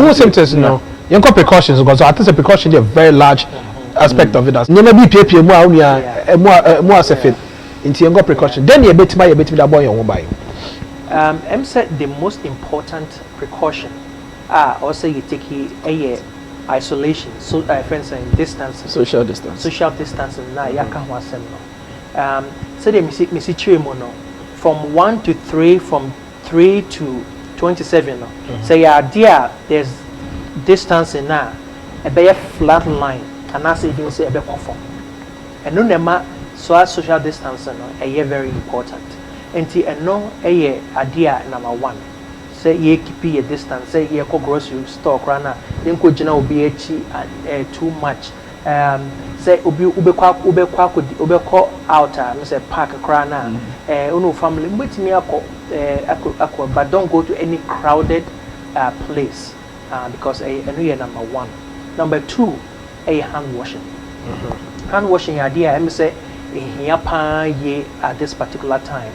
who symptoms no you got precautions because I think the precaution is a very large aspect of it as never be PPM more safe into you got precaution then you bet that boy on buy M said the most important precaution also you take a isolation so friends and distance social distancing na yaka ho asem no so the misi chire no from 1 to 3 from 3 to 27 no say there there's distancing na a be flat line and as even say a be conform and no nema so social distancing no very important enti eno idea number 1 say ye keep your distance say ye go grocery store krana ye ko gina obi echi too much say obi ubekwa out me say park krana unu family mbetimi akọ but don't go to any crowded place because eno ye number 1 number 2 hand washing hand washing idea me say here pa ye at this particular time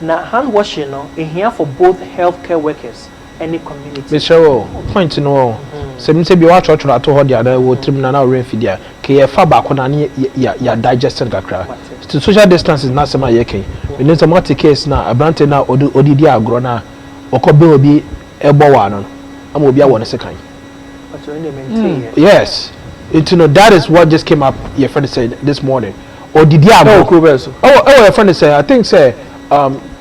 now hand washing no here for both healthcare workers and the community. Mr. Point no. So me say be watch to hold the other wo trim na rain feed ke fa ba ko na ya digested kakra. To social distance is not some yeke. We need some case na abrante na odidi agro na okobe obi ebo wa no. Am obi a won second. But you maintain. Yes. You know that is what just came up your friend said this morning. Odidi agro. Oh your friend say I think say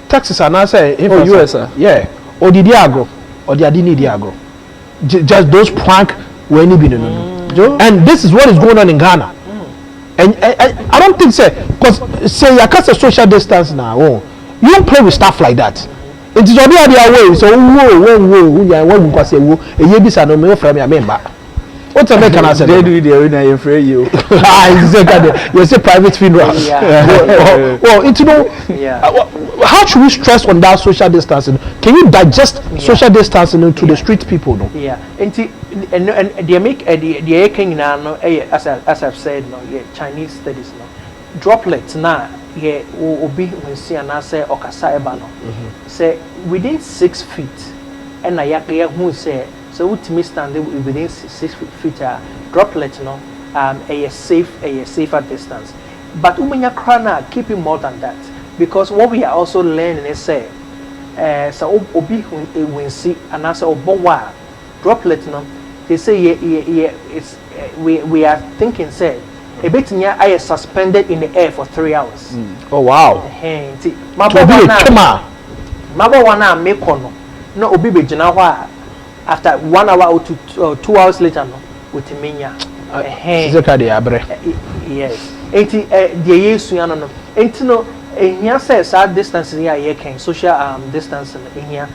Texas and I say US yeah or the diagro or the adini diagro just those prank when you been and this is what is going on in Ghana and I don't think say because say you can't say social distance now you don't play with stuff like that it is already other way so whoa you say who a year bisa no me from your member what a make can say they do the arena you free you exactly you say private funeral well it's how should we stress on that social distancing? Can you digest social distancing into the street people? No. Yeah, and they make the king now. As I've said, no, Chinese studies no droplets now. Yeah, obi when see and I say okasa eba no. Say within 6 feet, and I who say so. What me stand within 6 feet? Droplet no. A safer distance. But umenya krana keeping more than that. Because what we are also learning is say, so obi when see and answer obowa droplet no. They say it's we are thinking say a bit near I is suspended in the air for 3 hours. Oh wow! Hey, Mabo wana make no. No obi be jina after 1 hour or 2 hours later no with menya. Hey. Yes. Enti the yesu ya no. Enti no. Here says our distance here can social distancing in here,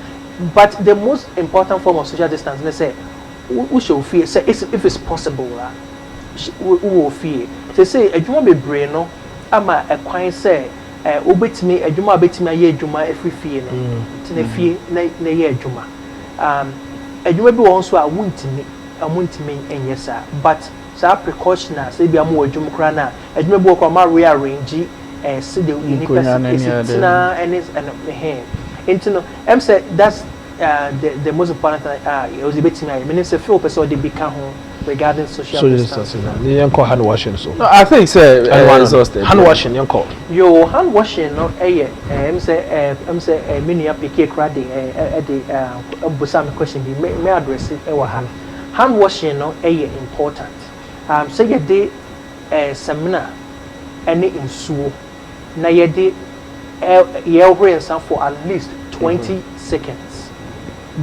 but the most important form of social distancing, let's say, we should fear. Say if it's possible, we will fear. They say a juma be brain no, ama a quite say, obit me a juma bit me a year juma if we fear no, to fear na year juma. A juma be also a wound to me, and yes sir, but so precaution as they be a more juma crana, a juma walk on my rearrange. See the unique person and into no I'm said that's the most important thing it was a bit me I mean it's a few person they become home regarding social distancing. Hand washing so no I think say hand washing yo hand washing no I'm say many applique crading the busam question be may address it hand washing no important say you day seminar any in so na yede for at least 20 seconds.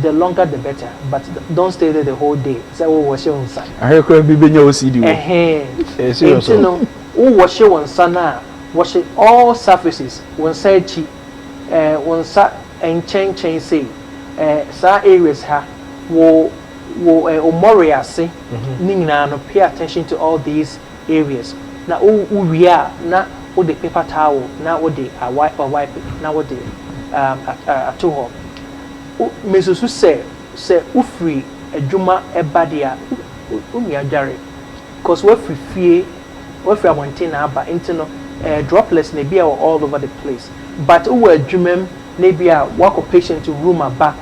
The longer the better, but don't stay there the whole day. Say we wash your son. I could be your CD. You know, wash your son now. Wash all surfaces. When say chi, when sa and chain say, sa areas ha wo moria say. Nina no pay attention to all these areas. Na we are na. Or the paper towel, now what they wipe now what they at home. Mesusu say ufri a juma e badia jare. Because we free a mountain but internal droplets may be all over the place. But we jumem maybe a walk of patient to room back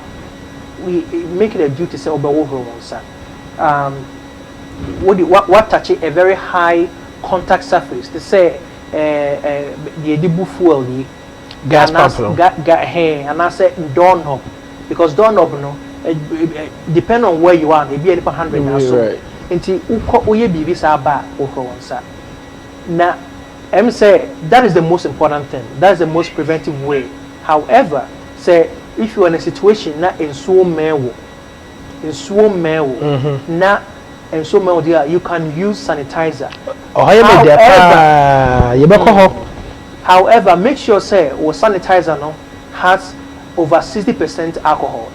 we make it a duty to say what touch a very high contact surface to say the edible fuel gas pump and I say doorknob because doorknob no depend on where you are maybe any 100 now so until uye bibi sa ba ofonsa na say that is the most important thing, that is the most preventive way. However, say if you are in a situation na in so mewo na and so many you can use sanitizer. However, make sure say or sanitizer no has over 60% alcohol.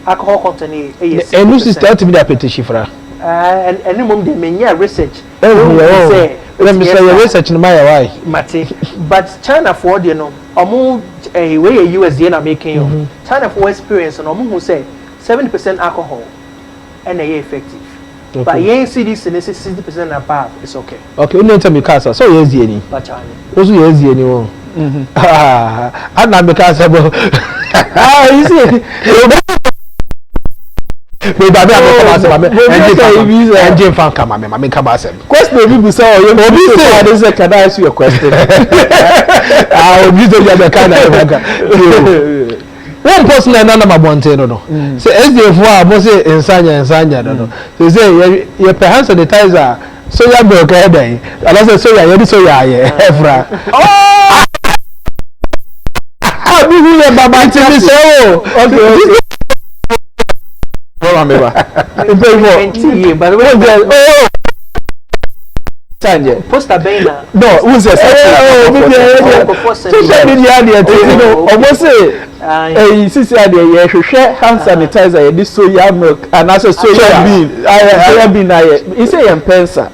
Alcohol content is. And this is to be the petition for. And any moment they may research. Let me say research in my why. Mate, but China for the no, among a way USD na making you. China for experience and among who say 70% alcohol. And they are effective. Okay. But you see this and 60% above, it's okay. Okay, you need to be casa. So yes, any. But China. Also yes, anyone. I'm not because you see. We baby engine fan come me come asem question obi say o obi say this can I ask you a question obi say you be kind of one person na na mabonte no say SDF wa mo say insanya no say you per hand sanitizer so ya be okay dey and I say so ya so ya efra bi hu ye baba ti say o okay but poster banner. No, who's a social media almost say hand sanitizer this soya milk and also soya bean it's a pensa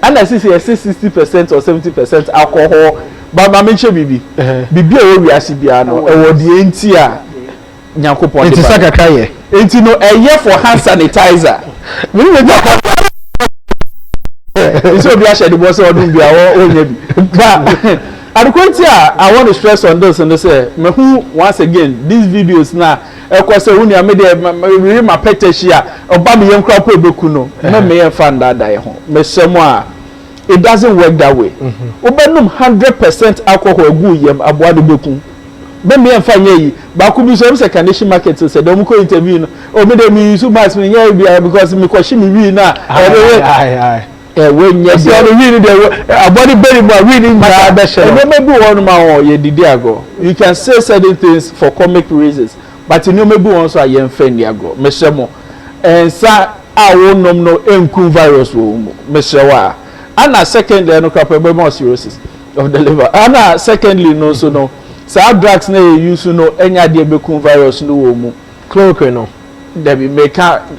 and I see 60% or 70% alcohol but my mention bibi we are sibiano or the entia Nyankopon it is like cry enti no eye for hand sanitizer we talk so be share the boss odun bia onya bi but I want to stress on this and say me who once again these videos na ekose uni amede me my picture here oba me yem kra po ebeku no me yem fan da ho me semo a it doesn't work that way obenum 100% alcohol egu yem aboa de beku be me yem fa nyei ba ku bi so se condition market say dem ko interview no o me dem use mass me nyei bia because me kwashi me wi na when yes you really the body very but really maybe one man you did go you can say certain things for comic reasons but you know maybe once I am friend go mesemo and sa I won't no enku virus wo mesewa and secondly no capable more cirrhosis of the liver and secondly no so no sa drugs na use no enya de beku virus no wo mu chloroquine no there be make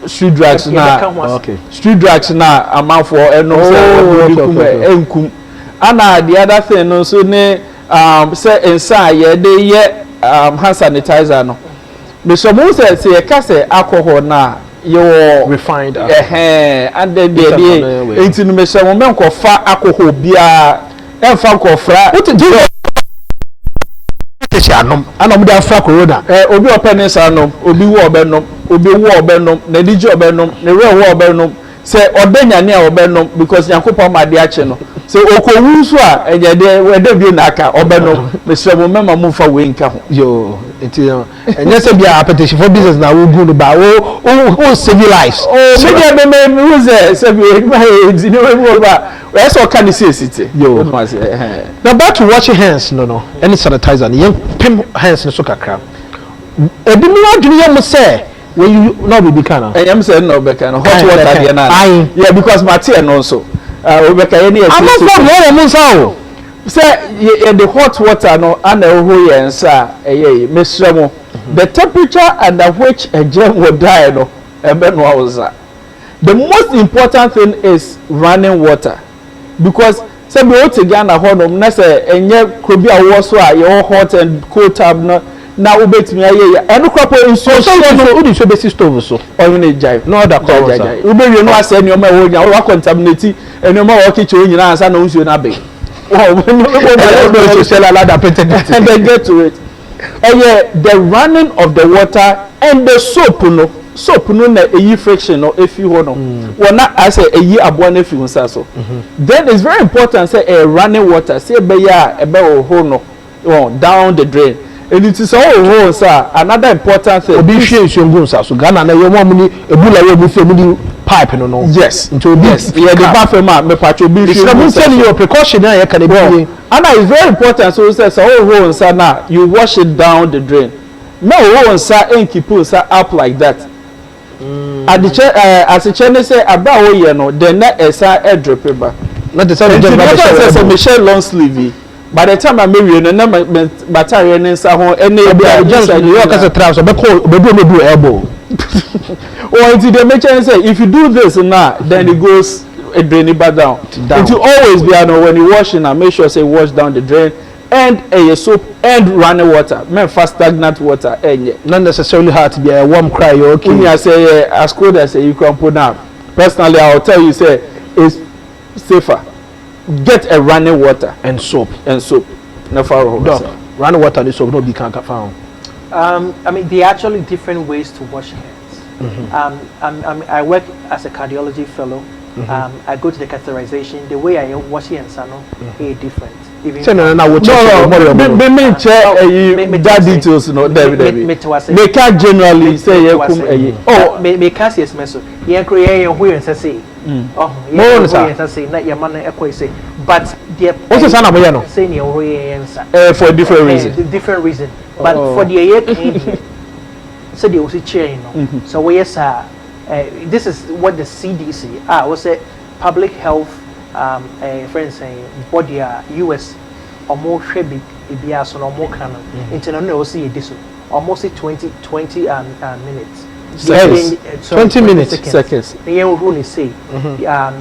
street drugs na okay street drugs na amount for eno enkum and the other thing no so ne say inside ye dey hand sanitizer no me so mo say e ka say alcohol na you refined and then dey enti no me so mo menko fa alcohol bia emfa ko fra anom anom da fra corona obi opening sanom obi wo obenom obi wo obenom na dije obenom na re wo obenom say odanyane a obenom because yakopon ma de ache no say okowu so a enyede wede bi na aka obenom mesremo mema mu fa we nka ho yo enti enye se bia appetition for business na wo gu no ba wo civilize me me se bi enti no we ba we so can see city yo now back to washing hands no any sanitizer yen pim hands no so kakra ebi mi adwene yam say when you no be kana am say no be kana hot water dey na yeah because matter no so we be kana I'm not from where mo say say the hot water no and ho yen sa mesremo the temperature under which a germ will die no ebe no awza the most important thing is running water because say be o te Ghana ho no na say enye krobi a wo so a your hot and cold tab no na ubetimi aye enu kropo nso so udi so besi stove so oyune jai no other cause ube wi no ase eni o ma wo nya wo contaminate eni o ma wo kitchen nyina ansa na nsuo na be oh no social ladder patent and then get to it the running of the water and the soap no na eyi friction no efi ho no wona I say eyi aboa na efi ho sa so then it's very important say running water say be ya ebe ho no down the drain and it is all ho sa another important thing obi hwe nsungu sa so Ghana na yo mo ni ebula we bu fe mu pipe no yes into yes yeah the bathroom me patch obi hwe I'm telling you precaution na you can be and it's very important so say ho sa na you wash it down the drain no ho sa keep sa up like that as a channel say about wo ye no then na esa drip ba not the same just Michelle long sleeve by the time I marry no na battery ne nsa ho ene just you can trouser be do elbow or until they make say if you do this now then it goes a drain back down it will always be when you washing and make sure say wash down the drain and soap and running water men fast stagnant water not necessarily hard to be a warm cry okay when you say as cold as you can put down personally I will tell you say it's safer get a running water and soap never running water and soap no be can found I mean there are actually different ways to wash hands. I work as a cardiology fellow. I go to the catheterization. The way I wash hands are different. Even that details no make generally say make us yes meso ye kro ye hu yen say but the what's the sana boy no say ne hu yen for a different reason but for the ye so they also chain no so we yes this is what the CDC was a public health friends saying body US or more shebi ibias or more canon internal no see this almost 20 minutes yes. 20 minutes seconds ye will say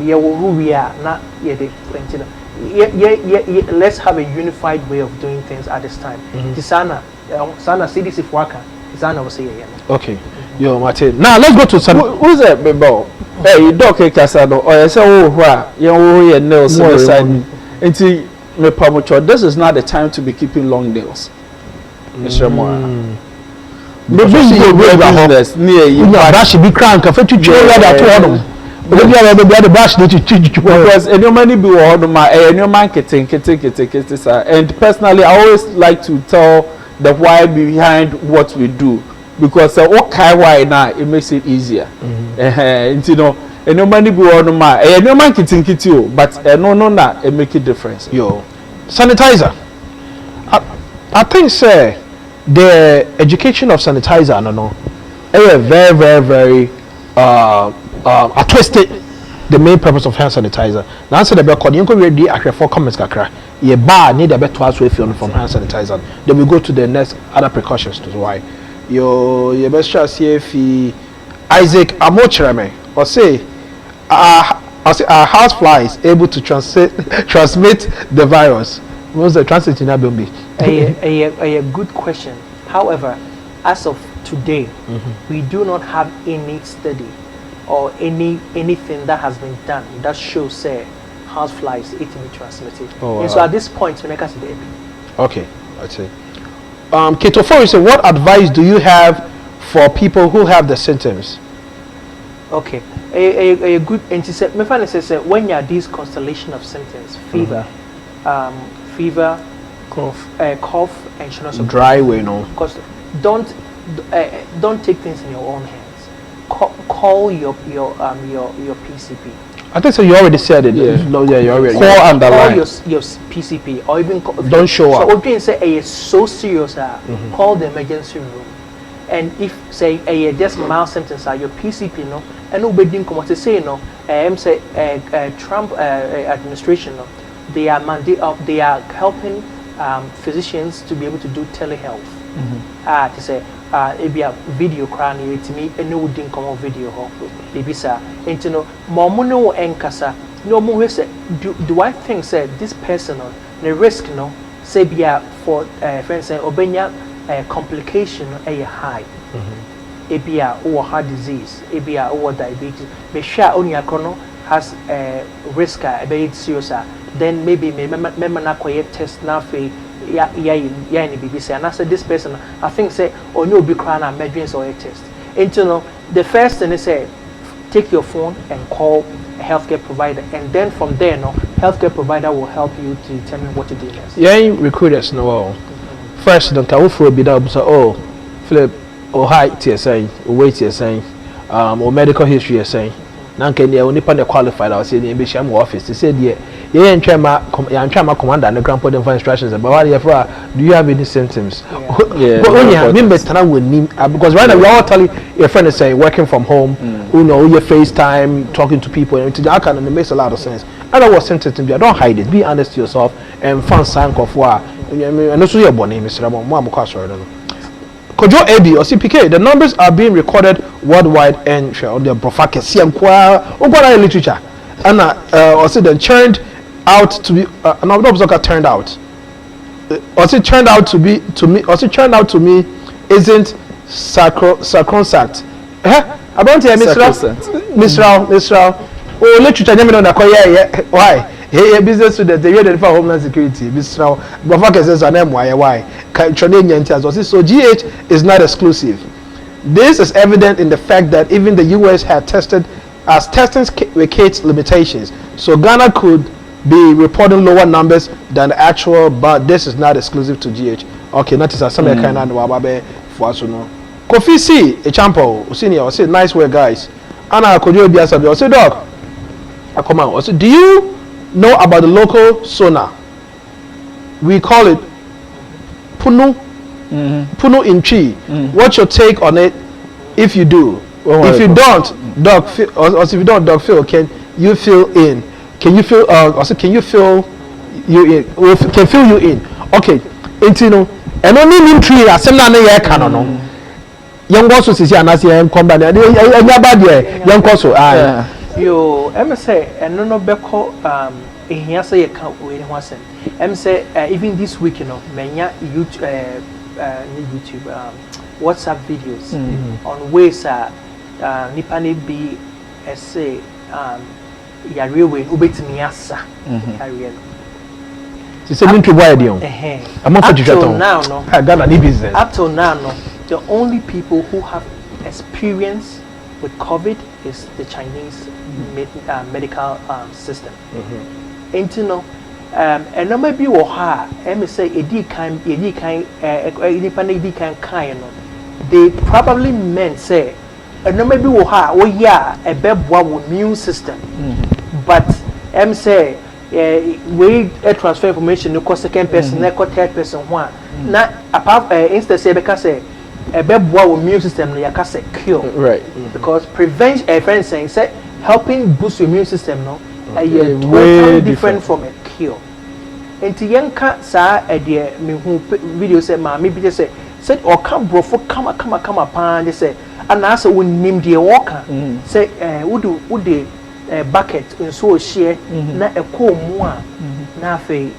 ye will we are not ye de let's have a unified way of doing things at this time sana CDC worker sana will say okay yo Martin now let's go to some who's that bebo hey doc kasado or say oh hwa ye wo ye nails side enti me pamocho this is not the time to be keeping long nails Mr. Moa business near you brush be crank for to chew that to the brush because any money be any man kete and personally I always like to tell the why behind what we do because okay why now it makes it easier you know any money be any man kete but no na it make a difference yo sanitizer I think say the education of sanitizer no very I twisted the main purpose of hand sanitizer now say the be called you go ready for comments kakra ye bar need a better as way from hand sanitizer then we go to the next other precautions to why your best chance here fi Isaac Amochirame or say our house fly is able to transmit the virus. What's the translate in Abombi? A good question. However, as of today, we do not have any study or anything that has been done that shows say house flies eating transmitted. Oh, and so at this point, we make us the okay, I'd say. Keto 4 is what advice do you have for people who have the symptoms? Okay, a good anticept. My friend says when you have these constellation of symptoms, fever, cough, and also dry way, no. Because don't take things in your own hands. Call your PCP. I think so. You already said it. Yeah. No, yeah, you already. Call underline. Call your PCP or even don't show up. So what you say is so serious. Call the emergency room. And if say just mild symptoms are your PCP no, and nobody didn't come to say no. Say Trump administration no, they are helping physicians to be able to do telehealth. To say it be a video crane to me and no didn't come on video baby sir and you know momuno enkasa no more say do I think say this person the risk no say be for friends say obenya complication high ebia or heart disease ebia or diabetes be sure only akono has a risk a bit serious then maybe me na koye test na fe yeah, in BBC, and I said this person, I think say, or no be crying and measuring or a test. And you know, the first thing they say, take your phone and call a healthcare provider, and then from there, no, healthcare provider will help you to determine what to do next. Yeah, recruiters no. First, don't go for a bit of so Philip or height TSA or weight TSA, or medical history saying. Nanke they only pan qualified. I was saying the Bisham office. They said yeah, and try my commander and the grandpa them for instructions. But what do you have any symptoms? Yeah. But only I mean better with him because right now we all telling your friend is saying working from home, you know, your FaceTime, talking to people, and I can, and it makes a lot of sense. I know what symptoms to be. I don't hide it. Be honest to yourself and find sign of what. And also your bonnet, Mr. Ramon. Mom, Kojo AB or CPK, the numbers are being recorded worldwide and on the profile CM Kwa literature. And also then turned out to be turned out. Also turned out to be to me isn't sacrosanct. I don't hear Mr. Oh, literature why? Hey, business students, they read for homeland security. Mr. Bafaka says an why? So GH is not exclusive. This is evident in the fact that even the US had testing with Kate's limitations. So Ghana could be reporting lower numbers than the actual, but this is not exclusive to GH. Okay, notice that some kind of wababe for us to know. Kofi C, a champo, senior, say nice work, guys. Anna Kojo Biasabi, say dog. I come out. Do you know about the local sonar? We call it Punu. Punu in Chi. What's your take on it? If you do, if you don't, dog. Or if you don't, dog. Feel. Can you fill in? Can you feel? Also, can you fill you in? Can fill you in? Okay. Intino. And only mean tree. As some na ye canon. Young also says ya nasi young company. Any bad ye young also. Yo, I'm say, and no beko here say you can't wait one cent. I'm say even this week, you know, many YouTube, WhatsApp videos on ways Nipani be say yare way ubetimi asa carry no. You say me to buy them. I'm not for now, no. I got any business. Up till now, no. The only people who have experience with COVID is the Chinese medical system. And you know, and no maybe or ha, say edi kind, they probably meant say, and no maybe or ha, oh yeah, a bebwa immune system. But say, we transfer information, no second person, no third person, one. Now, apart instead say because say. A bebwa immune system no yakase cure, right? Because prevention, a friend saying, say helping boost your immune system, no, totally different from a cure. And to yanka sa idea me who video say ma me be say said or come bro for come pan they say and answer we name the walker say would the bucket and so share na a cool more na fe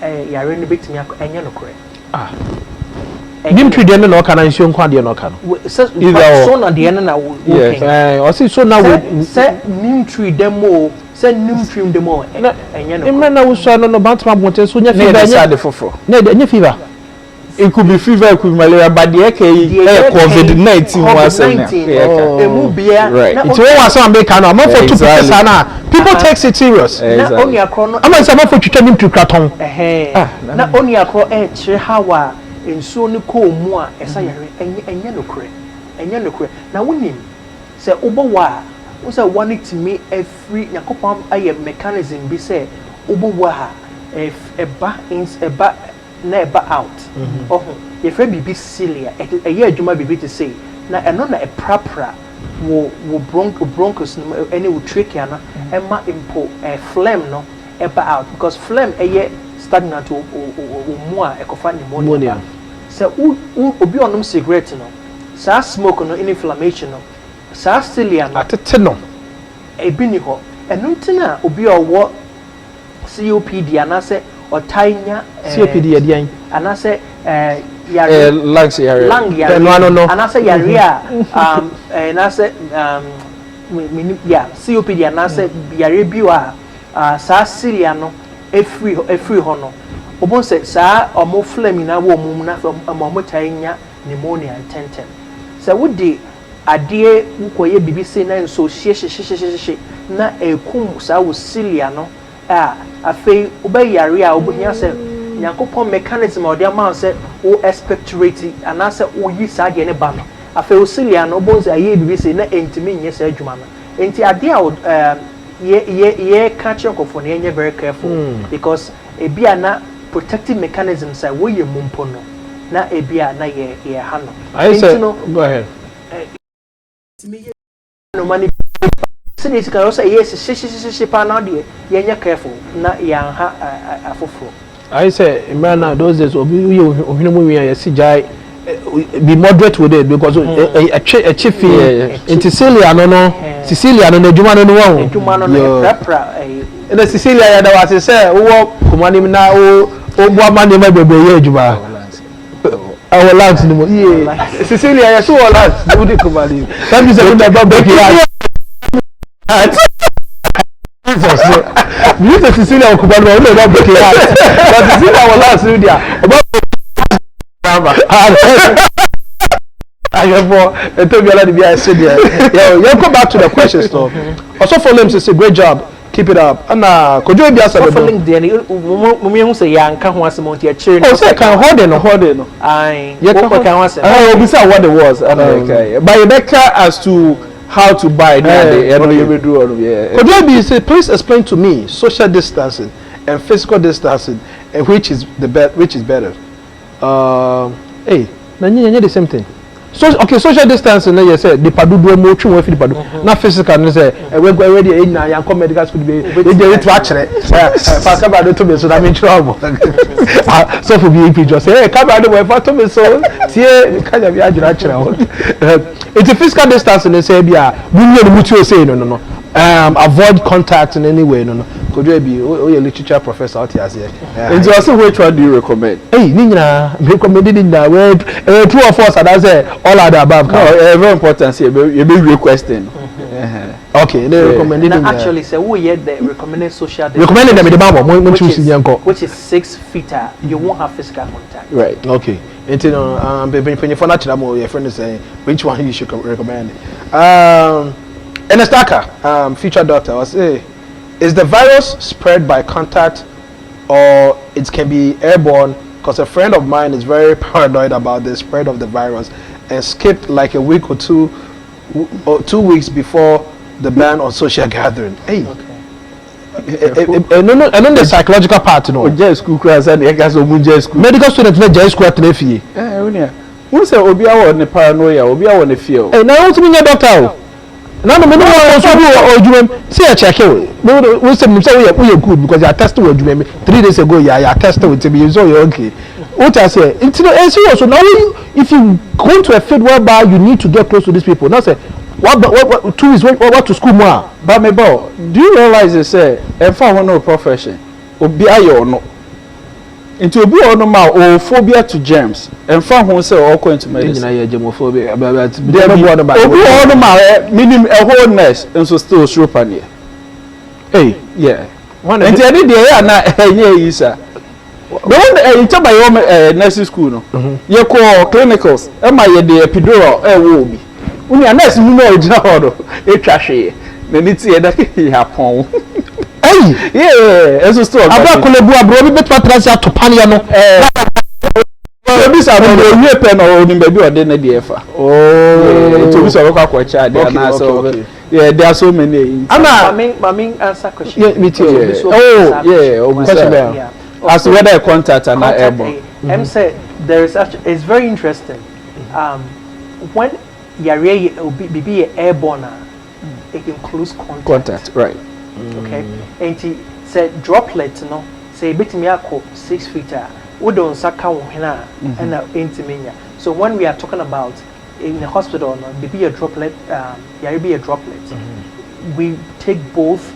yare no bit me enya no correct Dimtri dene no kana nsuo nkwa de no kana. So na de na wo ken. O si so na we say nimtri demo, say nimtri demo enya no. Emre na wo so no bantama bonte so nya fever nya. Na de nya fever. It could be fever, it could be malaria, but the COVID-19 was right. It's all some make I'm not for 2%. People take it serious. Only a chrono. I'm not for to to kraton. Not only a chrono how in so no cool more as I and yellow cray. And yellow cray. Now, when him say, Obawa was a wanting to me a free Nakopam I mechanism be say, Obawa if a bat ins a bat never out. Oh, if a be silly a year you might be to say, now another a proper will broncos any will trick yana and ma import a phlegm no ever out because phlegm a year stagnant or more a coffin pneumonia. So, who be on them cigarette no, sa smoke no inflammation no, sa stilian at a tenor a biniho, and nuntina will be a what COPD and I say or tanya COPD again, and I say lungs area, and I say yaria, and I say yeah, COPD and I say yaribua, sa siliano, a free hono. obon say saa omo flame na wo mum na omo tanya pneumonia tenten say wodi ade ukoye bibisi na nso hye na ekum saa wo cilia no afei obayare a obohia say Yankopon mechanism or the amount say o expectorate and answer o yi saa de ne ba no afei o cilia no obon say ye bibisi na entimi nye saa adwuma no enti ade a ye catch your for na very careful because ebia na protective mechanisms say wo ye mumpo no na ebia na ye ha no I say go ahead no money say this can also yes pa na de ye careful na yan ha afoforo I say man those days obi ohinu wi ya si jai be moderate with it because a chief in Sicilia Sicilia no adwuma no wo adwuma no prapra na Sicilia ya da wa say wo komani na o bu amane ma bebe ye adwuma our lands no Sicilia ya so lands no de komani that means that the break ya you say Sicilia o komani no da break ya but Sicilia our lands no dia I go back to the questions though. Also for them say great job, keep it up. And could you be asked about link there? Who say yanka ho asem onti a chere. Oh say can hold no. Aye. You can asem. Oh, we saw what it was. Okay. But Rebecca as to how to buy Could you be say please explain to me social distancing and physical distancing and which is better? Hey, na the same thing. So okay, social distancing you say the padu do mo twi wo fi padu. Na physical no say we go already na yan come medical school be dey to akere. Fa ka ba do to be so na me trouble. So for be just say hey ka ba do we fa to me so tie ka ja bi ajira akere ho. It's a physical distancing say bia we no mutu o say no. Avoid contact in any way no. Could you be a literature professor out here? And also, which one do you recommend? Hey, Nina, recommended in the word 2 or 4, and I say all of the above. No, very important. You be requesting. Okay, they recommended. Actually, say we had the recommended social. Recommended them in the Bible. Which is 6 feet. You won't have physical contact. Right. Okay. And you know, for natural, your friend is saying which one you should recommend. And a stacker, future doctor, was say. Is the virus spread by contact or it can be airborne? Because a friend of mine is very paranoid about the spread of the virus and skipped like a week or 2 weeks before the ban on social gathering. Hey, no, the psychological part, no. School class and medical students make school at Nefi. Who say Obia on the paranoia, Obia on the field? Hey, now what's mean doctor? No, see a check it. No, we say we good because you are tested with you 3 days ago. Yeah, you tested with me, so you're okay. What I say, it's serious. So now, if you go to a field whereby you need to get close to these people, now say, what 2 weeks, what to school more? But me boy, do you realize they say, if I want no profession, Obia or no? Into obi ono ma o phobia to germs and fa ho say all going to medicine na ye germophobia but there no one about obi ono ma minimum a wholeness and so still sure panie hey yeah one and the other day na enye yi sa the one in taba yo nursing school no ye call clinicals e ma ye the epidural e wo obi uni nurse mu no ojina hodo e twa hwe na ni tie da happen. Hey, yeah, eso store. Abra kolebu abro bi betwa transia to pania no. Obi sa no we pen o ni baby o de na de efa. Oh, to bi so we kwa cha de na so. Yeah, there are so many. Mami answer question. Yeah, me too. Oh, yeah, question. As whether a contact and not airborne. Say there is actually it's very interesting. When yare be airborne, it includes contact. Right. Okay, and he said droplet no say betimi akọ 6 feet we don't saka wo hena and intimenya. So when we are talking about in the hospital no be a droplet be a droplet we take both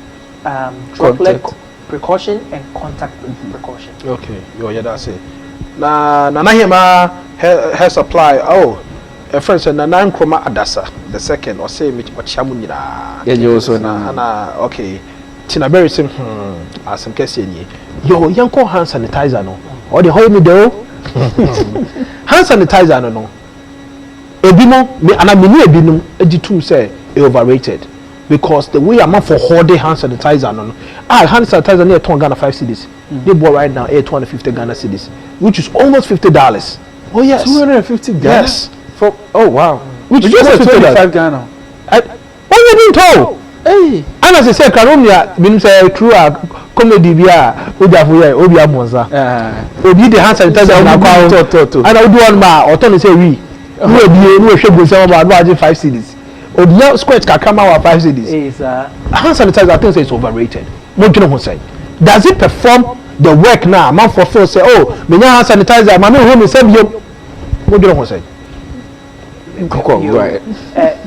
droplet precaution and contact precaution. Okay, yeah, that's it. Na hima hair supply. Oh, a friend said na nkroma adasa the second or say me chamu nyina. Yeah, you also na okay. tina very sim asem kese ni yo yanko hand sanitizer no or the whole me do hand sanitizer no ebino me anamini ebinum ejitu say overrated because the way I'm for hoarding hand sanitizer no hand sanitizer near 2 Ghana 5 cedis they bought right now 250 Ghana cedis which is almost $50. Oh yes, 250 Ghana. Yes, for oh wow, which is almost 25 Ghana. What you didn't tell? Hey, and as I said, Karomia means a true comedy via Ujafuya, Obia Monza. Obi the hand sanitizer and I would do one ma or turn say we should go some about 5 cedis. Obi square can come out 5 cedis. Hand sanitizer, I think it's overrated. What do you know what say? Does it perform the work now? Man for full say, oh, me hand sanitizer, my home is same. What do you know what say? Right.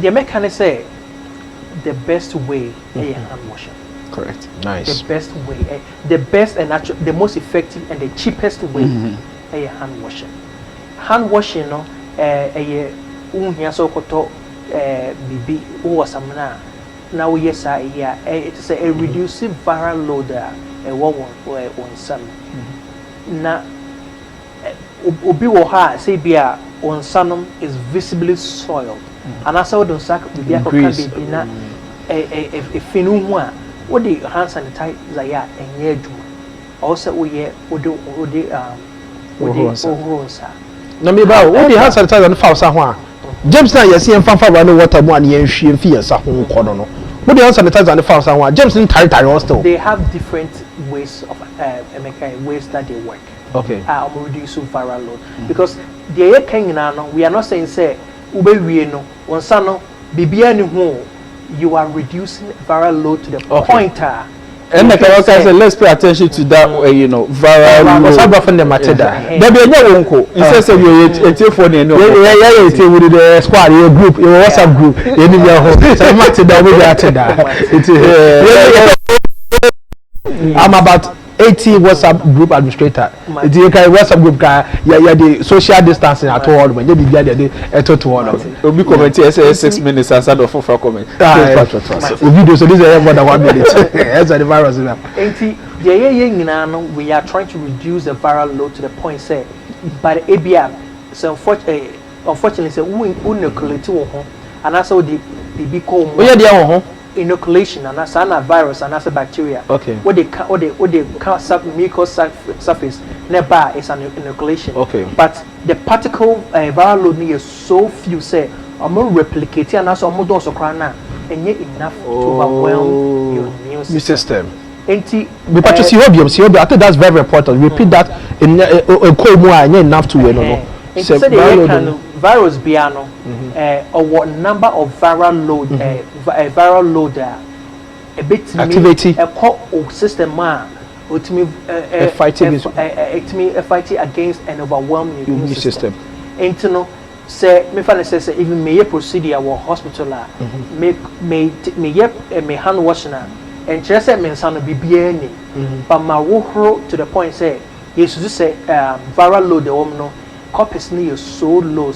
The mechanic say the best way is hand washing. Correct. Nice. The best way, the best and actual, the most effective and the cheapest way is hand washing. Hand washing, no, unhia so koto bibi uwa samna. Now yes, it is a reducing viral load on some. Na obi wo ha say bia on sanum is visibly soiled. And as I don't sack bibi akoka bibi na finu ho a what the hand sanitizer ya enye adwuma. Also we na me ba wo the hand sanitizer no fa sa ho a James na yes yen fanfa ba no water mo an yen hwie mfi yesa ho kodo no wo the hand sanitizer no fa sa ho a James n tare hostel. They have different ways of ways that they work. Okay. Reduce viral load because the we are not saying say ube no on sano bibia ni ho you are reducing viral load to the point and like I say let's pay attention to that viral load because I from the matter that there be any wonko instead say you for the no with the squad your group your WhatsApp group any your home so matter that we that I'm about 80 WhatsApp group administrator. The WhatsApp group guy, the social distancing at all. When you be there, they to all. We comment 6 minutes and start for comment. Video so this is more than 1 minute. That's the virus. We are trying to reduce the viral load to the point say, but ABM. So unfortunately, say we inoculate and also the big cold. Oh yeah, inoculation and as a virus and as a bacteria. Okay. What they mucous surface nearby is an inoculation. Okay. But the particle viral load is so few say I'm not replicating and also I'm also crying and yet enough to overwhelm your immune system. But you see, I think that's very important. Repeat that in cold more and enough to so virus biano or what number of viral load viral load a bit activity a system man fighting against and overwhelm your immune system. Internal say me find say even me procedure or hospital me hand washing and just say me son be any but my work to the point say yes to say viral load the woman no copies is so low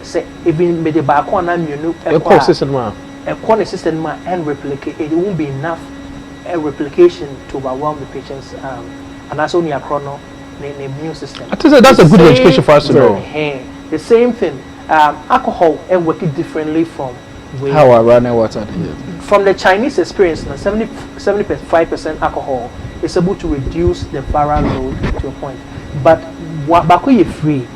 say even me the back one and you know a corner system and replicate it won't be enough a replication to overwhelm the patients and that's only a chrono the immune system. I think that's a good education for us to know. The same thing alcohol and working differently from how I run water from the Chinese experience. 75% alcohol is able to reduce the viral load to a point, but back you free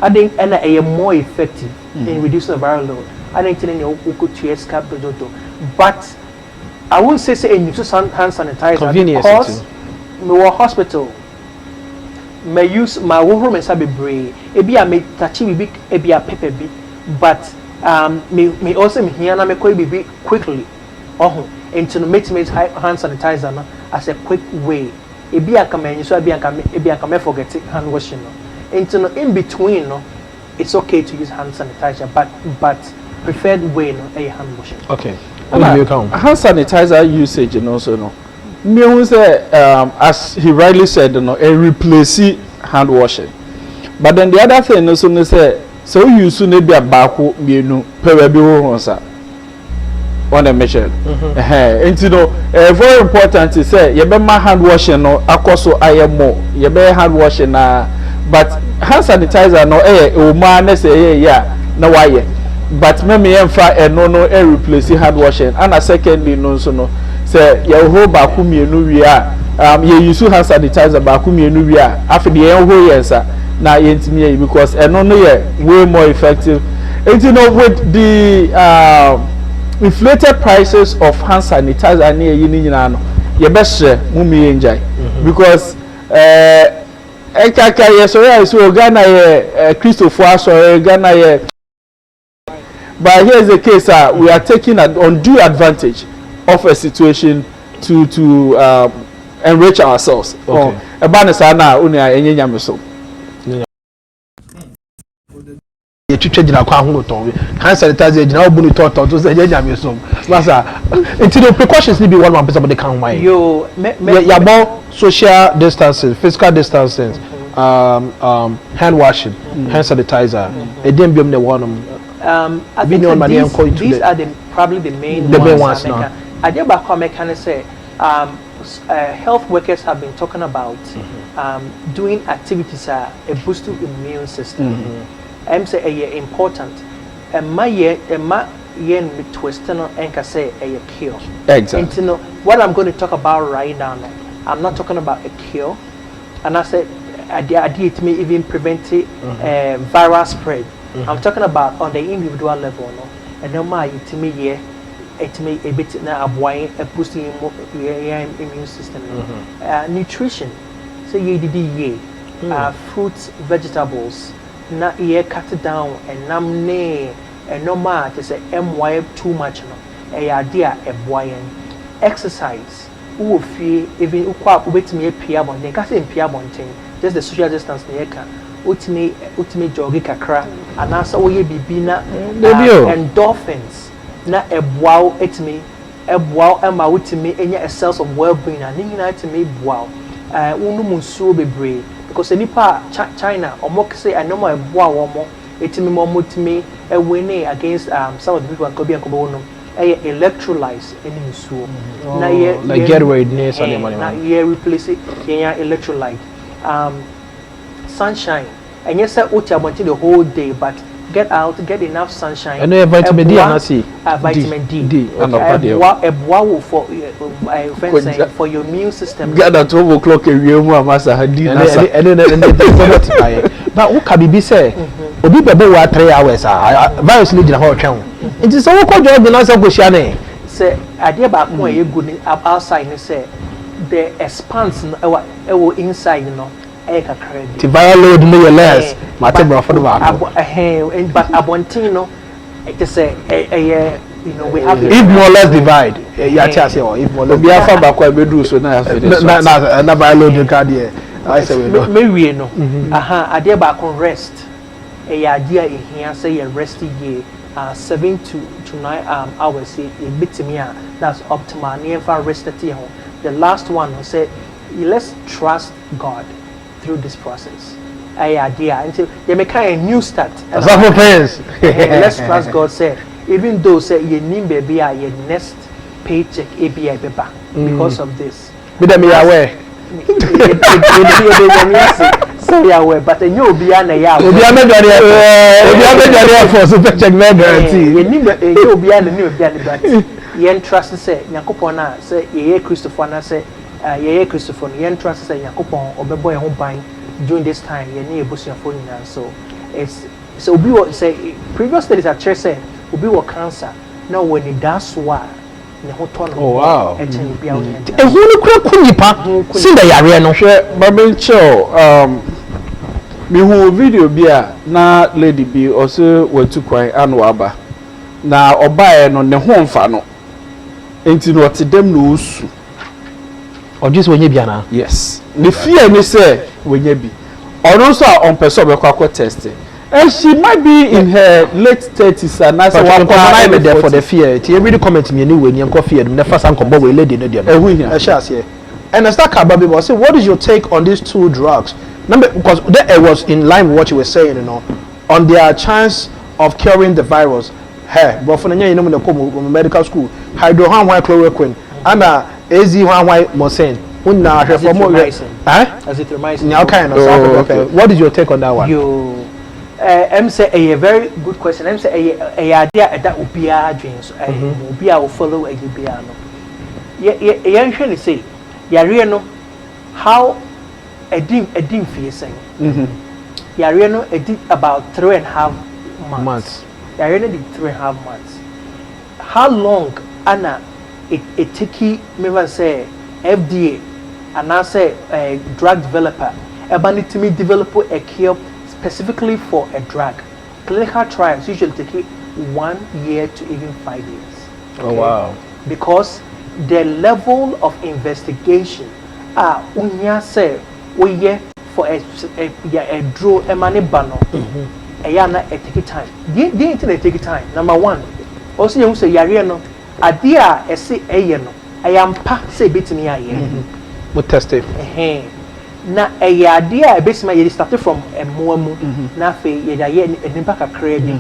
I think and a more effective in reducing the viral load. I think but I won't say in use hand sanitizer because my hospital may use my room and sabi bray ebi a me touchy big ebi a pepper big but me also me here na me koi bibi quickly into make hand sanitizer no as a quick way ebi a come use ebi a come forget hand washing no into in between no it's okay to use hand sanitizer but preferred way no a hand washing. Okay. Hand sanitizer usage and also no me who say as he rightly said no a replace hand washing but then the other thing also no say so you soon be a bako mienu per be ho sa on a mission. And you know, very important to say, you be my hand washing no akoso ayemo, you be hand washing but hand sanitizer no man say yeah, no why. But me emfa no replace hand washing. And a secondly no so no say you hold back mienu wi you use hand sanitizer back mienu wi after the whole yensa na yentimi because no way more effective. And you know, with the inflated prices of hand sanitizer near you your best mummy enjoy because so Ghana Christopher so Ghana but here's the case we are taking an undue advantage of a situation to enrich ourselves. Okay. You change na kwa hu ton hand sanitizer na obu ni to say nya me so masa until precautions ni be one person they can why yo about social distancing, physical distancing, hand washing, hand sanitizer e dem biom ne one I think these are probably the main ones now. I did back come can say health workers have been talking about doing activities a boost to immune system. I'm say important. My twist no enka say a cure. Exactly. And what I'm going to talk about right now, I'm not talking about a cure. And I said I did me even prevent viral spread. I'm talking about on the individual level, no. And no my it me a bit now boosting immune system. Nutrition. So you did fruits, vegetables. Na ye cut it down and nam ne and no ma to say my too much no a idea a boy exercise who feel even wait me a pia bonten cast in pia bonten just the social distance near can ultimate joggy kakra and answer we be na endorphins na a wow it me a wow and my ultimate any a sense of well-being and to me wow unu so be brave because any part China or more say I know my boy more it me more me a winning against some of the people and could be electrolytes in so now like get away near Sunday morning now replace it electrolyte sunshine and yes I want the whole day but get out get enough sunshine and vitamin D and vitamin D for your immune system get at 12 o'clock and but who can be say obi bebe wa 3 hours virus need na ho twen it is so ko job na say go share say idea ba ko e good outside ni say the expanse no inside no the viral load no your less matter for the back but abontin no it is you know we have if more or less divide ya tia say if more or less be afa ba kwa bedu so na afa na viral load card here I say we no me no ade ba kon rest idea here say rest ye 7 to 9 hours a bit me that's optimal near far rest at home. The last one say let's trust God through this process. Idea until they make a new start. Let's trust God. Say even though say you need baby your next paycheck ABI back because of this. Be them aware. So yeah, aware, but a new be an ya. Obi amejari for super check me guarantee. You need you be an new be but yen trust say Yakopon na say ye Christopher na say ye Christopher yen trust say Yakopon obebo e ho ban during this time ye need ebusuafo nyina so it's so obi what say previous studies at church say obi what cancer now when it does what ne ho ton oh wow e chen bia won e hu ni kura kunyipa sin da yare no hwe babencho me hu video bia na lady bi also watu kwan anu aba na obae no ne ho mfa no enti no otedem no osu just wenye bia na yes the fear ni say wenye bi ono so on person be kwa test and she might be in her late 30s and as one come there for the fear ti every comment me anyway ni enko fear dem never san kombo we lady no dem e sha say and start kababe say what is your take on these two drugs number because it was in line with what you were saying on their chance of curing the virus Hey, but for the year, you know, come medical school, hydroxychloroquine, and azithromycin. Azithromycin. Now, kind of. What is your take on that one? I'm say a very good question. I'm say a idea that will be our dreams. Will be our follow a piano. Yeah, usually say, Yariano, how a dim facing. Yariano, a did about 3.5 months. Yariano did 3.5 months. How long, Anna, it take me say FDA, and I say a drug developer, about to me develop a cure specifically for a drug. Clinical trials usually take 1 year to even 5 years. Okay? Oh wow! Because the level of investigation, unya say we for a draw a money banner, a take time. The internet take time. Number one, also you say yariano, adia a say no, I am pa say bit me a year. What test it? Na a idea basically you started from a moamu na fe ye da ye nipa kakra bi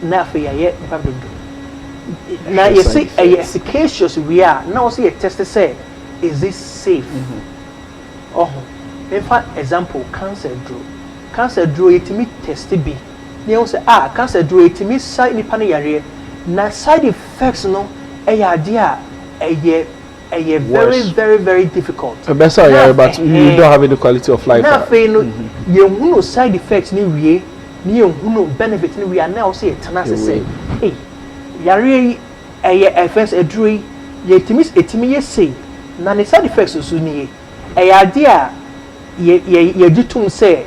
na fe ye nipa dodo na you see a efficacious we are now see a test say is this safe oh in fact example cancer draw it me test bi na you say cancer draw it me side nipa na yare na side effects no a idea a very, very, very difficult. But you don't have any quality of life. Now, you no side effects ni we, ni no benefit ni we are now say tenacity say, hey, yari a offense a dream, ye timi say, na the side effects so ni a idea ye ditum say,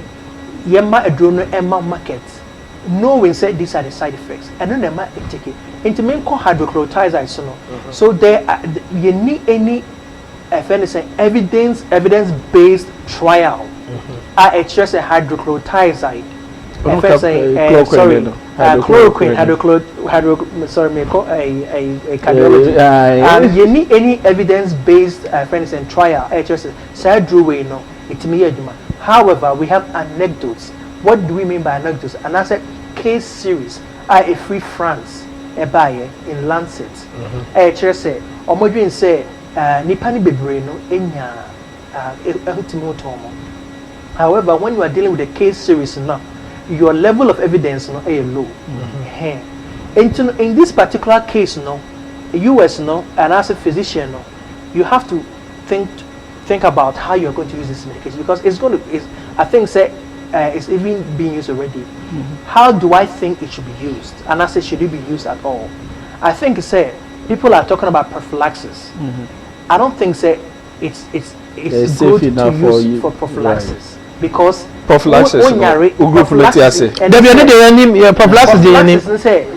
ye ma a drone emma market, knowing say these are the side effects, and then they might take it. Into main called hydrochlorothiazide, so there you need any evidence-based trial. I just a hydrochlorothiazide. Chloroquine, cardiology. And you need any evidence-based trial. I just say Drew no, it me. However, we have anecdotes. What do we mean by anecdotes? And I said case series. I free France. In Lancet, say, or Modrin say, Nipani Bebre no enya however, when you are dealing with a case series now, your level of evidence no low. In this particular case, no, US no, and as a physician, no, you have to think about how you are going to use this medication because it's going to. I think say. It's even being used already. How do I think it should be used? And I say, should it be used at all? I think say people are talking about prophylaxis. I don't think say it's good to use for prophylaxis because prophylaxis. Prophylaxis say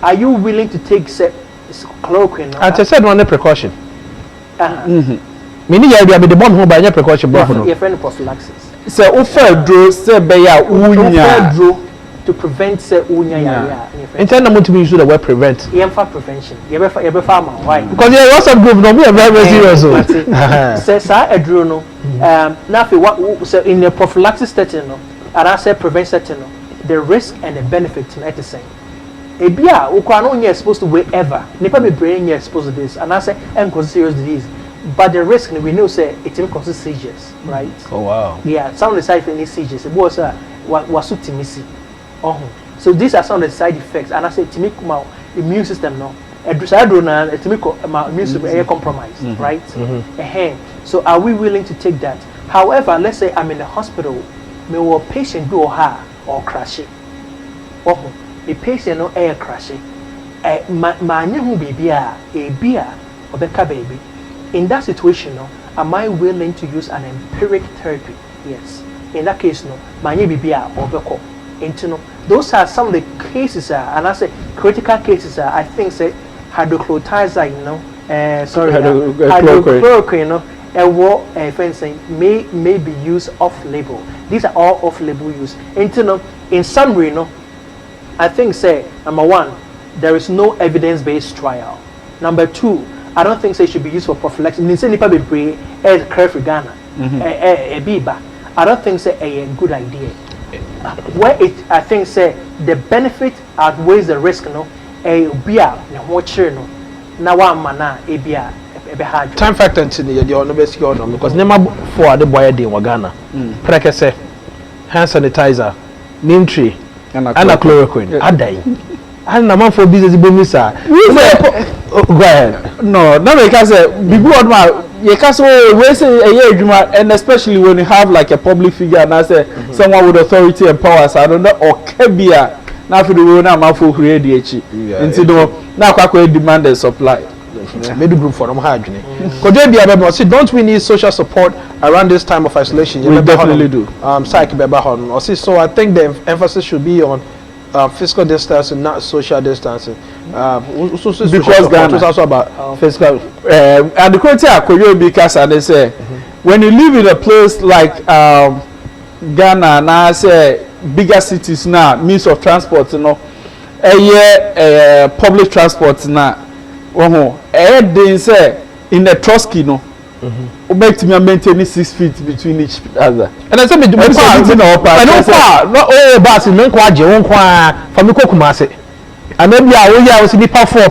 are you willing to take say chloroquine? I said one precaution. Mini ya be the bomb who by precaution your friend prophylaxis. So offer draw say be ya unya to prevent say unya ya. Intend to be used the word prevent. For prevention. You be farmer why? Because your WhatsApp group no be very serious. Say sa edro no na fe what so in the prophylaxis setting no and I say prevent setting no the risk and the benefit no at the same. Ebia ukwa no nya supposed to wait ever. Nipa be brain nya supposed to this and I say cause serious disease. But the risk we know say it will cause seizures, right? Oh wow. Yeah, some of the side effects seizures. It was timisi. So these are some of the side effects. And I say to me my immune system no. My immune system compromised, right? So are we willing to take that? However, let's say I'm in the hospital, me a patient do her or crash it. The patient no air crash it. My new baby a beer or baby. In that situation, no, am I willing to use an empiric therapy? Yes. In that case, no, my BBR or Beko. No, those are some of the cases, and I say critical cases. I think say hydrochlorothiazide, hydrochloroquine, and what fencing may be used off-label. These are all off-label use. No, in summary, no, I think say number one, there is no evidence-based trial. Number two, I don't think it should be used for prophylaxis. I don't think it's a good idea. where it I think say the benefit outweighs the risk no be a ne ho kire no na wa mana e bia e be hard time factor into the no be secure no because nema for the boy dey in Ghana preke say hand sanitizer neem tree and chloroquine adai and na man for business bomisa go ahead no na me can say bibu odma you can say we say and especially when you have like a public figure and I say someone with authority and powers I don't know or kebia na for the way na man for create the echi until no na kwa demand and supply middle group for them hard don't we need social support around this time of isolation? We definitely do. So I think the emphasis should be on physical distancing, not social distancing. Because Ghana is also about physical. And the quality because they say when you live in a place like Ghana, now say bigger cities now, means of transport, you know, public transport now. They say in the Trotsky, no. Make me maintain 6 feet between each other. And I said, I don't pass in Menqua, from the Kokumase. And then I was in the power 4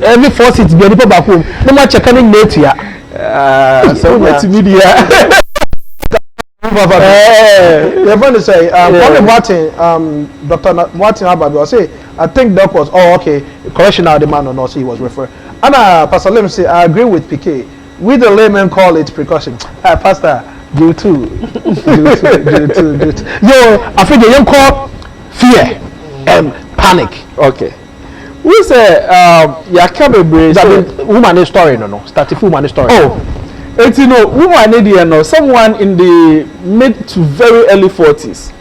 every 4 seats be a little back home. No much a coming late here. So much media. You're going to say, Martin, Dr. Martin Abad will say, I think that was, okay, correction now the man or not, so he was referring. And Pastor Lim say, I agree with PK. We the laymen call it precaution. Pastor, you too. Yo, I think you call fear and panic. Okay. We say, woman story, no. Starting woman story. Oh, it's woman, someone in the mid to very early 40s,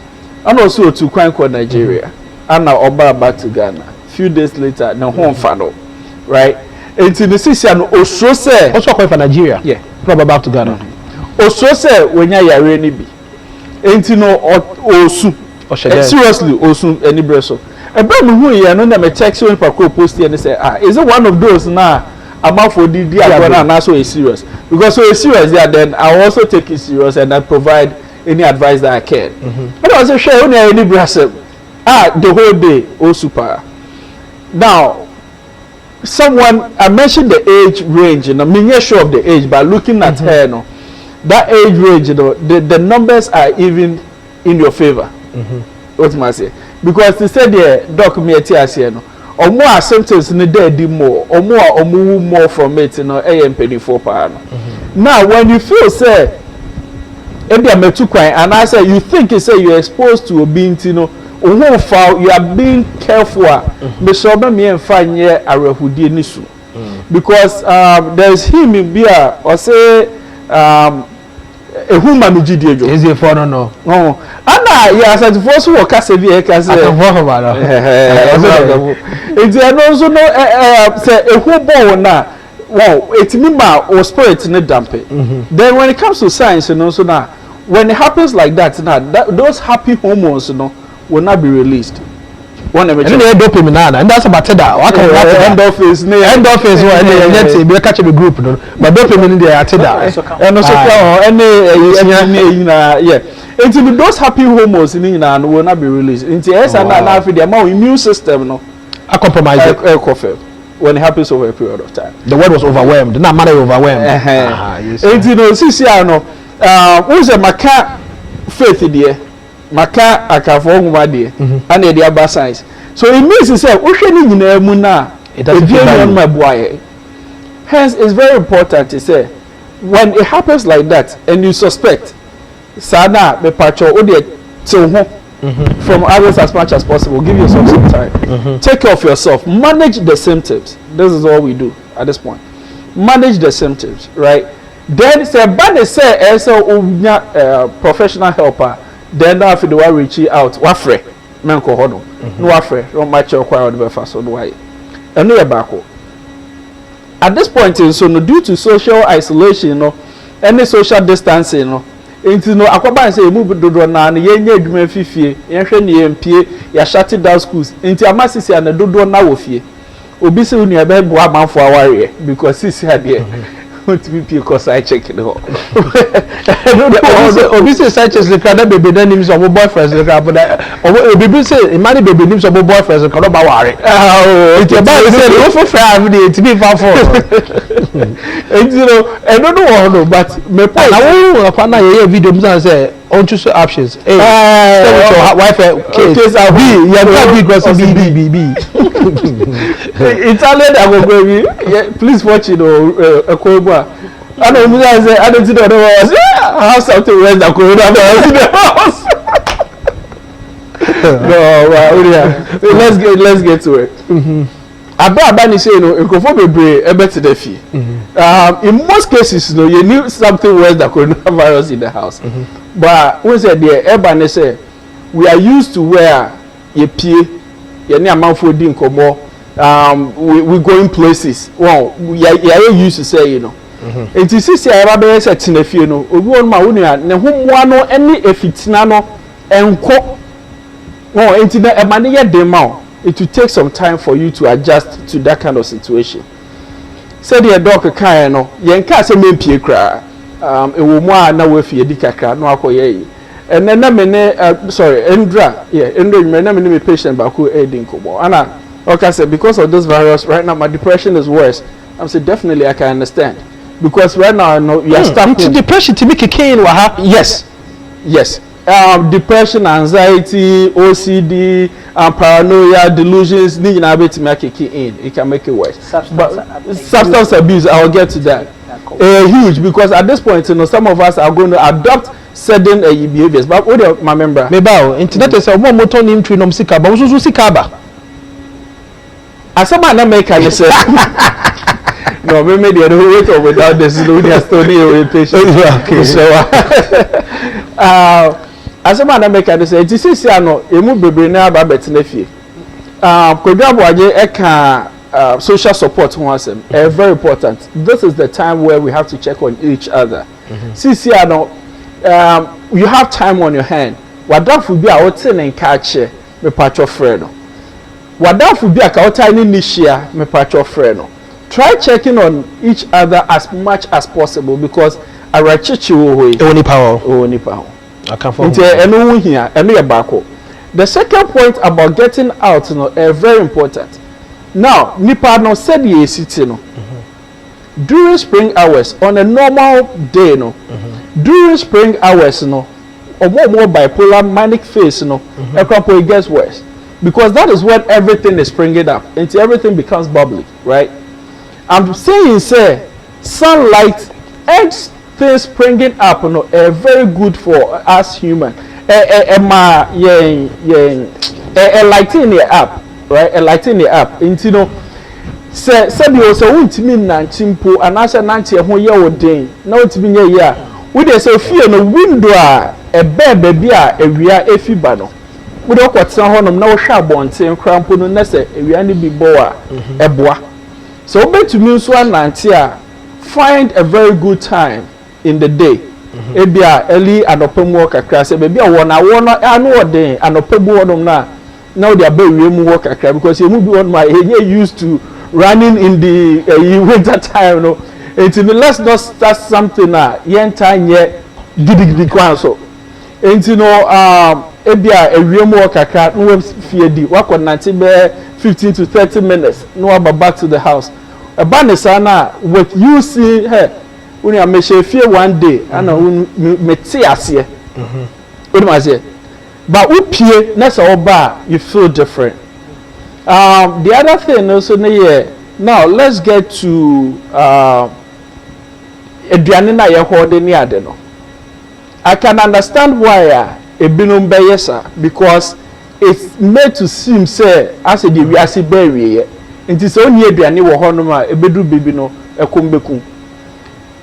and also to Kwankwa, Nigeria, and now back to Ghana. Few days later, no home funnel, right? It's in the season also say also going for Nigeria. Yeah, probably back to Ghana. Also say when you are ready be. Ain't osu. Seriously osu any breso. And but who you know na me check so for post and say is it one of those now about for the and so is serious because so is serious there then I also take it serious and I provide any advice that I can. And I was share only any breso the whole day osu. Now someone I mentioned the age range, you know, I'm not sure of the age, but looking at her, no, that age range, you know, the numbers are even in your favor. What am I say? Because they said the document here, no, or more symptoms in the day, more, or more from it, you know, AM24 Now, when you feel say, and I say you think you say you're exposed to a being, you know. You are being careful. Because there's him in beer or say a human is a foreigner. No, and yes, at first work as a vehicle. It's also no say a who now. Wow, it's me or spirit in the dump. Then when it comes to science, you know, so now when it happens like that, now those happy hormones, you know, will not be released. One of them dopamine and that's about that. What can endorphins? Endorphins and they catch the group, but dopamine in there and also yeah. Until those happy hormones in England will not be released. Until the immune system no compromise when it happens over a period of time. The word was overwhelmed. Not matter overwhelmed. Who's a maca faith there? Maka akafo humade and the other science. So it means to say it doesn't hence it's very important to say when it happens like that and you suspect sana be patcho from others as much as possible, give yourself some time. Take care of yourself, manage the symptoms. This is all we do at this point. Manage the symptoms, right? Then say but say as a professional helper. Then after the one reach out, wafre, menko hono, no wafre, no match or choir the first on why. And no back. At this point, so no due to social isolation, you know, any social distancing, you know, into no akwaba say move do na na ye nya adwuma fifie, ye hwe ne ye mpie, ya shut down schools. Into amasisi and do na wo fie. Obi se unu ebe bo amanfo aware because sisi ade. to be because I check it out. Obviously, such as the kind of baby names of boyfriends, the kind of baby say, money baby names of boyfriends, the kind of worry. Oh, it's about to say, for family, to be far for. And you know, I don't know, but my point. I want to find a video and say, on choose options. Hey, wife, case I'll be, yeah, because B. Italian, I will go. Please watch it or a Koba. I don't know. I don't know. I have something where the coronavirus in the house. No, let's get to it. Abani say no, in most cases, no, you need something where the coronavirus in the house. But when say the Abani say we are used to where you pay, you need a man for doing komo. We going places. Well, we are used to say, you know. It is this year, Rabbi said, you know, we want my own, and whom one or any efitinano and cook. No, it's not a money yet demo. It will take some time for you to adjust to that kind of situation. Said the dog a kind, yanka say me pie cry. A woman now with your dicacra, no akoye. And then sorry, Endra, yeah, Endra, my name is patient, but who aiding Kobo. Anna. Okay, I said because of this virus right now, my depression is worse. I'm saying definitely I can understand because right now I know you are stuck. Depression to make a cane. Yes. Depression, anxiety, OCD, paranoia, delusions. Need to make it in. It can make it worse. Substance abuse. I will get to that. Huge because at this point, you know, some of us are going to adopt certain behaviors. But what do my member? Maybe internet is a one motor name to Nomsika, but also Sikaba. As a man, I make a say. No, we made the wait or without this. We are still here patient. Okay, so as a man, I make a say. This is no. Emu bebe na ba betnefi. Kodabo eka social support once. Very important. This is the time where we have to check on each other. Since no, you have time on your hand. What that would be our ten and catch me patch of friend. Wadafu bi aka otani nishia me patch of friend. Try checking on each other as much as possible because arachichi wo we oni power I can form enu here enu ye bako. The second point about getting out, you know, very important. Now nipa no said ye city no during spring hours on a normal day no during spring hours no or more bipolar manic phase no it gets worse. Because that is when everything is springing up until everything becomes bubbly, right? I'm saying, say, sunlight and things springing up, you know, are very good for us human. Lighting it up, right? Lighting it up. And you know, say you also want to mean nanchimpo and answer nanchi a whole year or day. Now it's been a year. We just say fear no window a baby a efibano. We don't quite sound honum now shabon saying crampo no nese we any be boa eboa. So bet to me so nantia find a very good time in the day. Ebia early and open work akra say baby I wanna anu den and open bodom na now they are very work akra because you move on my used to running in the winter time no. And let's not start something na yen time yet gidi kwan so. And you know ebia ewiem work akra no fie di wakọ 15 to 30 minutes no aba back to the house. Abanisa na what you see her when you make fie one day and me ti ase what am say but we pie na so oba you feel different. The other thing also now let's get to eduane na ye hode ni ade no. I can understand why ebinum beyesa because it's made to seem say as a we as bury nti so ni eduane wo hono ma ebedu baby no ekombeku.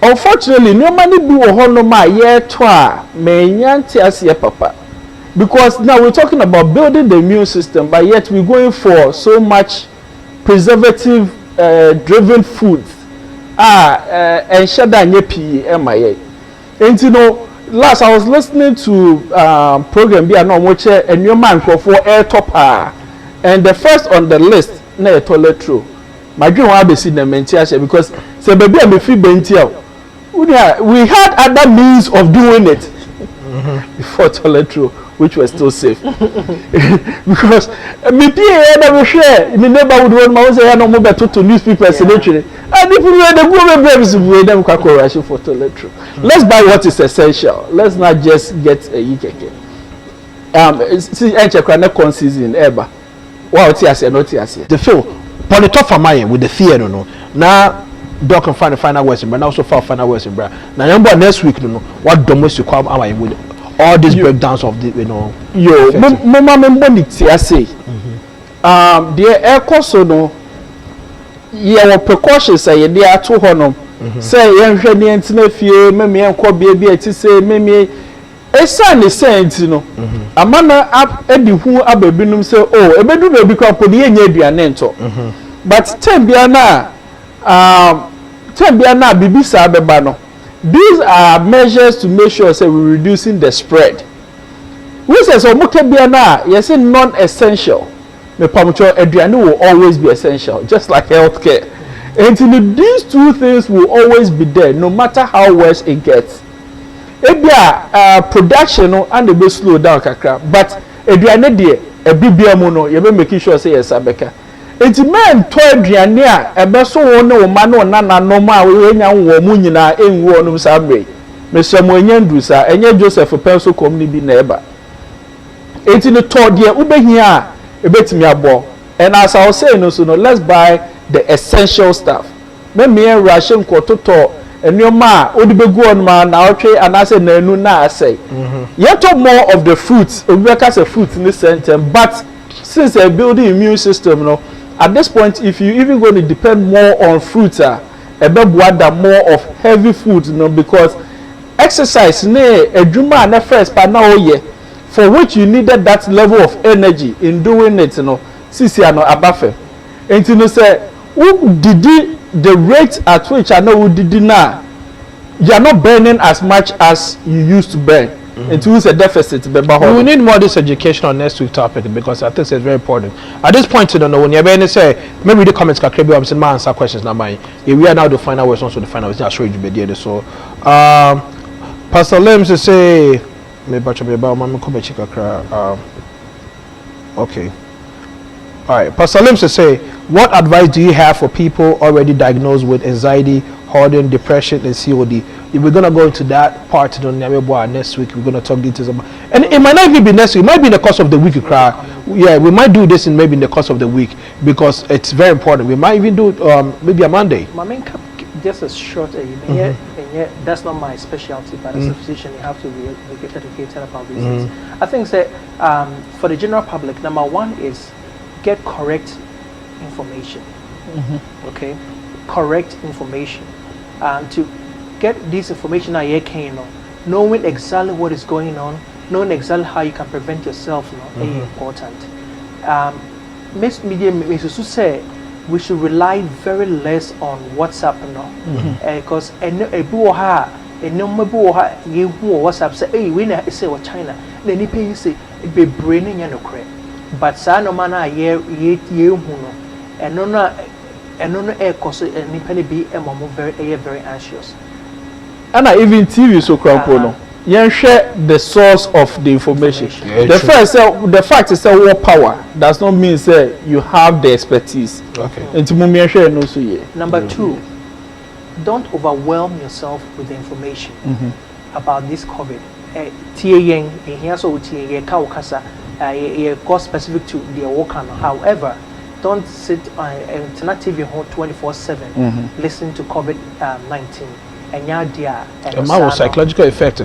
Unfortunately no many bi wo hono ma ye to a menyanti ase papa because now we're talking about building the immune system but yet we're going for so much preservative driven foods and shada nye pi emaye. And you know last I was listening to program bi na omoche enwoma nkofo air topper and the first on the list na toilet roll. My dream wa be see na menti ase because So baby I'm fi bentia. We had other means of doing it before toilet roll, which was still safe. Because me PA never share. Me neighborhood one man say no more better to newspapers literally. And if we were the go babes we them rush for toilet roll. Let's buy what is essential. Let's not just get a yikeke. See enche kra na con season eba. Wow, tiase no tiase. The feel on the top of my with the fear no. Now Doc can find the final words, but also for final words in bra. Now remember next week no what domestic you come am with all these breakdowns of the yo mama member ni tiase. The air course no ye precautions say they are to honom. Say yenhwe ne entina fie me enko bia ti say me esa ne sent no amana edi hu ababinum say oh ebedu na bi kwa podi enya aduane nto but time bia na bibisa abeba no these are measures to make sure say we reducing the spread. We say so muke bia na yes non essential me pamcho aduane will always be essential just like healthcare. And these two things will always be there no matter how worse it gets. Ebia production no and be slow down kakra but aduane de e bibia mu no ye be making sure say yes abeka enti men to aduane a ebe so wo ne wo ma no na no ma we nya wo mu nyina enwo no sabre me so mo nya ndu sa enye Joseph Penso komni bi na eba enti no to de ubehia ebetimi abo and as I was saying no so no let's buy the essential stuff me ration kwototo enyoma odibegu on ma na otwe anase na enu na asay yet more of the fruits obeka say fruit in this sentence but since a building immune system no at this point if you even going to depend more on fruits ebeboada more of heavy food no because exercise na adwuma na first pa na oye for which you needed that level of energy in doing it no sisi ano abafe enti no say who did the rate at which I know did now, you are not burning as much as you used to burn. It was a deficit. We need more this education on next week's topic because I think it's very important. At this point, you don't know when you're going to say maybe the comments can be answer questions now. Mine. We are now the final words, also the final words. I'll show you the video. So, Pastor Lems say, okay. All right, Pastor Lims say, what advice do you have for people already diagnosed with anxiety, hoarding, depression, and COD? We're going to go into that part next week. We're going to talk details about, and it might not even be next week. It might be in the course of the week. Yeah, we might do this maybe in the course of the week because it's very important. We might even do it maybe a Monday. My main just a short, that's not my specialty, but as a physician, you have to be educated about these things. I think that for the general public, number one is get correct information. Okay, correct information, to get this information knowing exactly what is going on, knowing exactly how you can prevent yourself is important. Mass media say we should rely very less on WhatsApp because WhatsApp say hey we na say what China then you pay say be braining no credit. But sa no man ye hu no eno no e cause nipa be very anxious. And even TV so crampo no yen share the source of the information. The fact is that what power does not mean say you have the expertise. Okay. Enti mo me share no so ye. Number 2, don't overwhelm yourself with the information about this COVID. Tie yen here so tie ye ka okasa cost specific to their work. However, don't sit on internet TV 24/7 listen to COVID-19 and yeah psychological effect.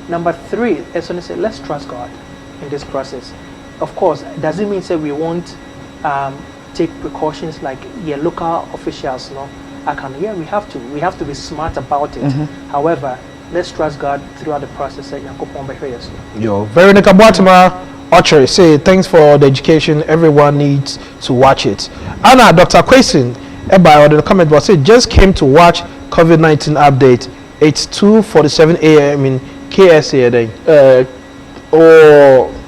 Number 3, as I say, let's trust God in this process. Of course, does it mean say we won't take precautions like your local officials? No, we have to be smart about it. However, let's trust God throughout the process. Yo, Veronica Boatima Archer say thanks for the education. Everyone needs to watch it. Anna, Dr. Quesin, Eba, the comment box said just came to watch COVID-19 update. It's 2:47 a.m. in KSA.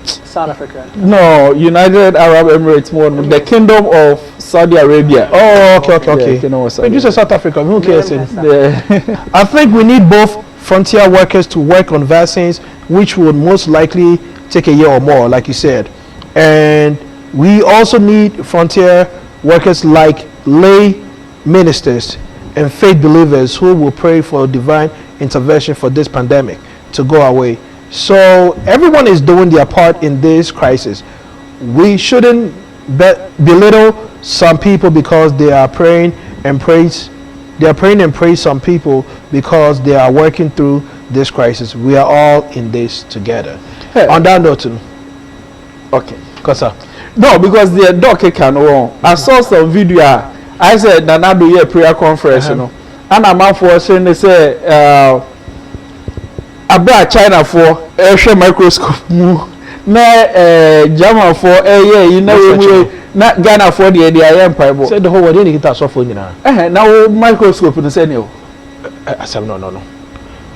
South Africa. No, United Arab Emirates more. The Kingdom of Saudi Arabia. Oh, okay. Yeah, Kingdom of Saudi But you said South Africa. Who cares? Arabia. I think we need both frontier workers to work on vaccines, which would most likely take a year or more, like you said. And we also need frontier workers like lay ministers and faith believers who will pray for divine intervention for this pandemic to go away. So everyone is doing their part in this crisis. We shouldn't belittle some people because they are praying and praise. They are praying and praise some people because they are working through this crisis. We are all in this together. Hey. On that note, Okay. Kosa. No, because the doctor can go. I saw some video. I said Nana do a prayer conference, you know. And I'm out for saying they say Abra China for a microscope na German for you know not Ghana for the empire. Said the whole world didn't get us off for you now. Now microscope in the same. I said no.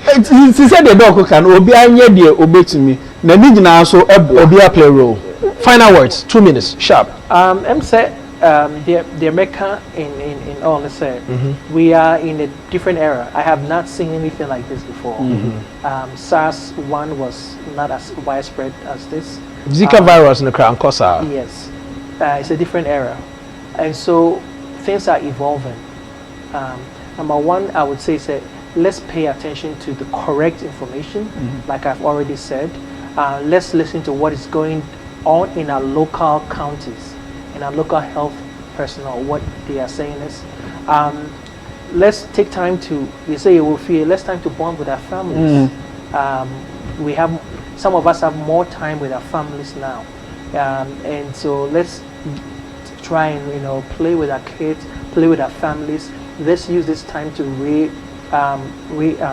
He said the doctor can obi anye de obey to me. Na ni jina so Obi play role. Final words, 2 minutes, sharp. The America in all, let's say, we are in a different era. I have not seen anything like this before. SARS 1 was not as widespread as this. Zika virus in the crown, Kosa. Yes, it's a different era, and so things are evolving. Number one, I would say, let's pay attention to the correct information, like I've already said. Let's listen to what is going on in our local counties, in our local health personnel, what they are saying is. Let's take time to, you say you will feel, let's time to bond with our families. We have, some of us have more time with our families now. And so let's try and, play with our kids, play with our families. Let's use this time to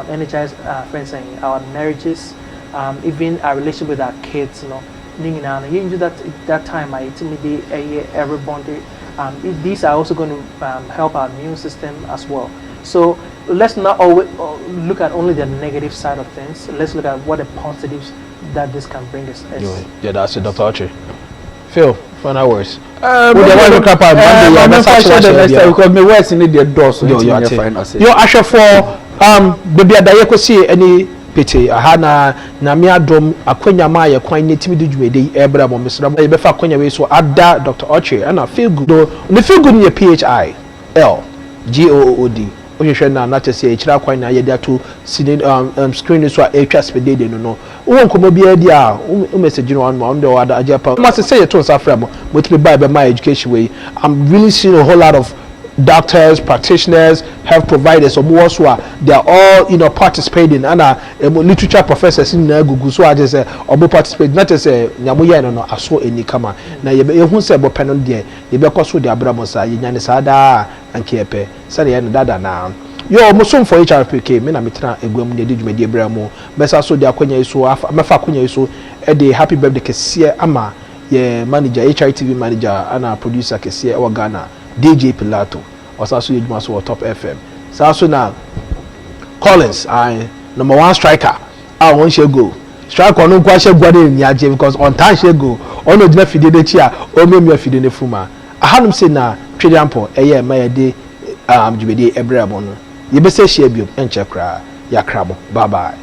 energize our marriages, even our relationship with our kids, you that time I intimidate everybody. These are also going to help our immune system as well. So let's not always look at only the negative side of things. Let's look at what the positives that this can bring us. Yeah, that's it, Dr. Archie. Phil, final words. Because my words in the door, so yo, Asha for baby Adayeko see any pete ahana na me adom akwanya ma ye kwan ne timi djumede ebra mo mesra e be fa akwanya we so ada Dr. Oche and feel good do ne feel good ne PHI L GOOD ohwehwe na na tese e kira kwan na ye dia to screen so a twa spede no won komo bia dia o message no one on the other ajapa must say to safra mo timi buy be my education way. I'm really seeing a whole lot of doctors, practitioners, health providers, or more so they are all participating. And literature professors in Google so I just say or participate. Not to say nyamuya no aso eni kama na ye hu se bo penon de ye be koso de abramosa ye nyane sada ankepe sare ye no dada na yo mo som for HRPK me na metra egwam ne de dwumade abramo besa so de akonya iso mefa akonya iso e de happy birthday kese ama ye manager HRTV manager ana producer kese e Ghana DJ Pilato also you so Top FM so now Collins number 1 striker I want she go striker no kwa she go dey niaje because on time she go on no dey fide de chi a o me fide ne fuma ahanum say na twediampo eye ma ye de jubede ebrabo no ye be say she biom enche kra ya krabo bye bye.